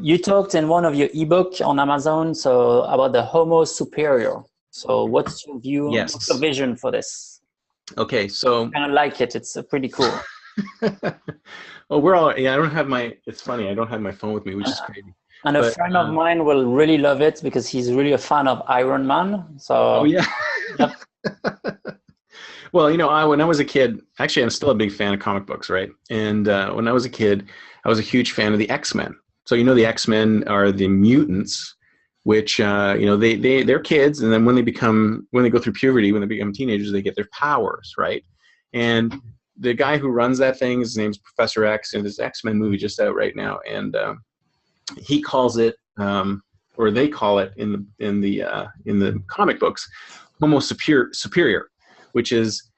you talked in one of your ebook on Amazon about the Homo superior. So what's your view? Yes. What's your vision for this? Okay, so I kind of like it. It's pretty cool. well, we're all, yeah, I don't have my, it's funny, I don't have my phone with me, which is crazy. And a friend of mine will really love it because he's really a fan of Iron Man. So, oh, yeah. Yep. Well, you know, when I was a kid, actually, I'm still a big fan of comic books, right? And when I was a kid, I was a huge fan of the X-Men. So, you know, the X-Men are the mutants, which, you know, they're kids. And then when they go through puberty, when they become teenagers, they get their powers, right? And the guy who runs that thing, his name's Professor X, and this X-Men movie just out right now. And he calls it, or they call it in the comic books, Homo superior, which is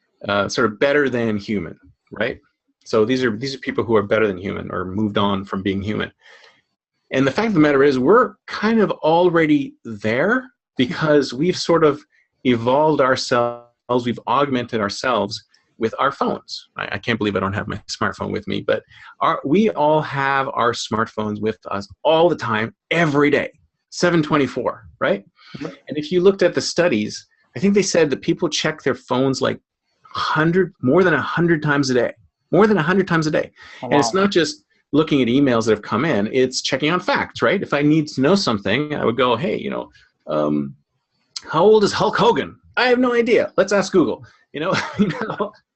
sort of better than human, right? So these are people who are better than human or moved on from being human. And the fact of the matter is, we're kind of already there because we've sort of evolved ourselves, we've augmented ourselves with our phones. I can't believe I don't have my smartphone with me, but we all have our smartphones with us all the time, every day, 7/24, right? Mm-hmm. And if you looked at the studies, I think they said that people check their phones like more than 100 times a day, more than 100 times a day. Oh, wow. And it's not just looking at emails that have come in, it's checking on facts, right? If I need to know something, I would go, hey, you know, how old is Hulk Hogan? I have no idea. Let's ask Google, you know,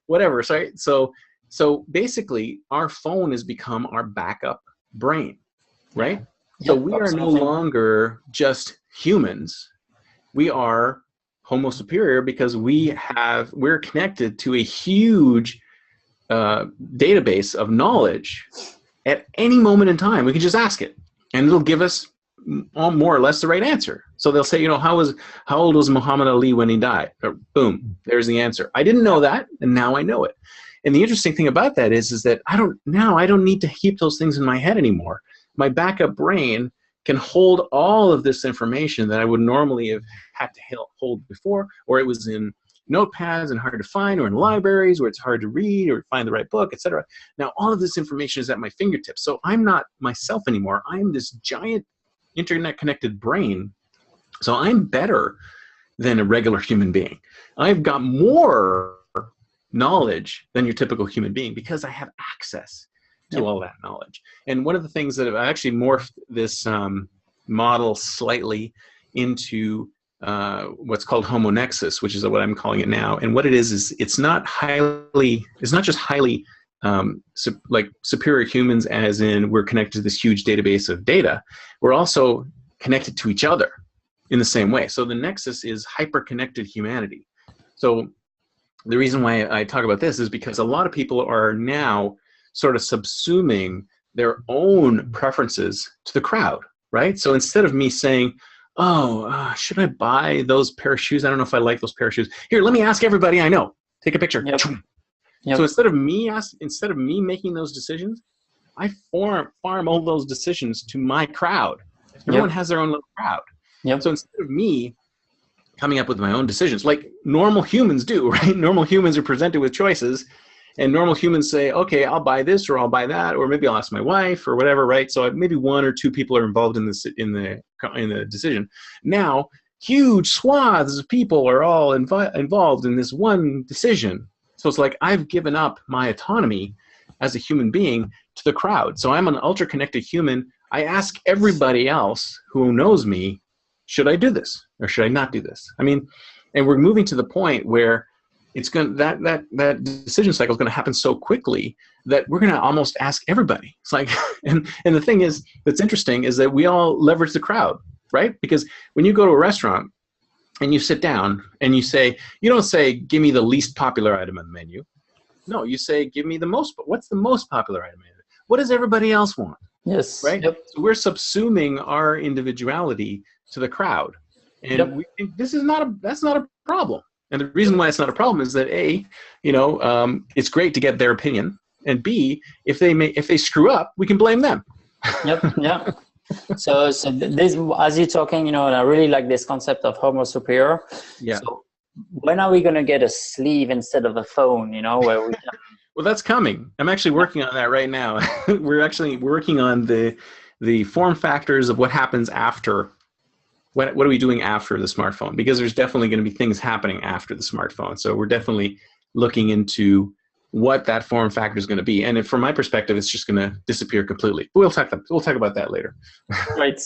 whatever, right? So basically, our phone has become our backup brain, right? Yeah. So we are no longer just humans. We are Homo superior because we're connected to a huge database of knowledge at any moment in time. We can just ask it, and it'll give us more or less the right answer. So they'll say, you know, how old was Muhammad Ali when he died? Or, boom, there's the answer. I didn't know that, and now I know it. And the interesting thing about that is that I don't need to keep those things in my head anymore. My backup brain can hold all of this information that I would normally have had to hold before, or it was in notepads and hard to find, or in libraries where it's hard to read or find the right book, etc. Now, all of this information is at my fingertips. So I'm not myself anymore. I'm this giant internet-connected brain. So I'm better than a regular human being. I've got more knowledge than your typical human being because I have access to all that knowledge. And one of the things that I actually morphed this model slightly into what's called Homo Nexus, which is what I'm calling it now. And what it is it's not just highly like superior humans, as in we're connected to this huge database of data. We're also connected to each other in the same way. So the Nexus is hyper-connected humanity. So the reason why I talk about this is because a lot of people are now sort of subsuming their own preferences to the crowd, right? So instead of me saying, should I buy those pair of shoes? I don't know if I like those pair of shoes. Here, let me ask everybody I know. Take a picture. Yep. So instead of me making those decisions, I farm all those decisions to my crowd. Everyone has their own little crowd. Yep. So instead of me coming up with my own decisions, like normal humans do, right? Normal humans are presented with choices, and normal humans say, okay, I'll buy this, or I'll buy that, or maybe I'll ask my wife, or whatever, right? So maybe one or two people are involved in this in the decision. Now, huge swaths of people are all involved in this one decision. So it's like I've given up my autonomy as a human being to the crowd. So I'm an ultra-connected human. I ask everybody else who knows me, should I do this or should I not do this? I mean, and we're moving to the point where it's going that decision cycle is going to happen so quickly that we're going to almost ask everybody. It's like, and the thing is that's interesting is that we all leverage the crowd, right? Because when you go to a restaurant and you sit down and you don't say, give me the least popular item on the menu. No, you say, give me what's the most popular item? What does everybody else want? Yes. Right? Yep. So we're subsuming our individuality to the crowd. And we think that's not a problem. And the reason why it's not a problem is that A, it's great to get their opinion. And B, if they screw up, we can blame them. Yep. Yeah. So this, as you're talking, and I really like this concept of Homo superior. Yeah. So when are we going to get a sleeve instead of a phone, where we can... Well, that's coming. I'm actually working on that right now. We're actually working on the the form factors of what happens after. What are we doing after the smartphone? Because there's definitely going to be things happening after the smartphone. So we're definitely looking into what that form factor is going to be. And from my perspective, it's just going to disappear completely. We'll talk about that later. Right.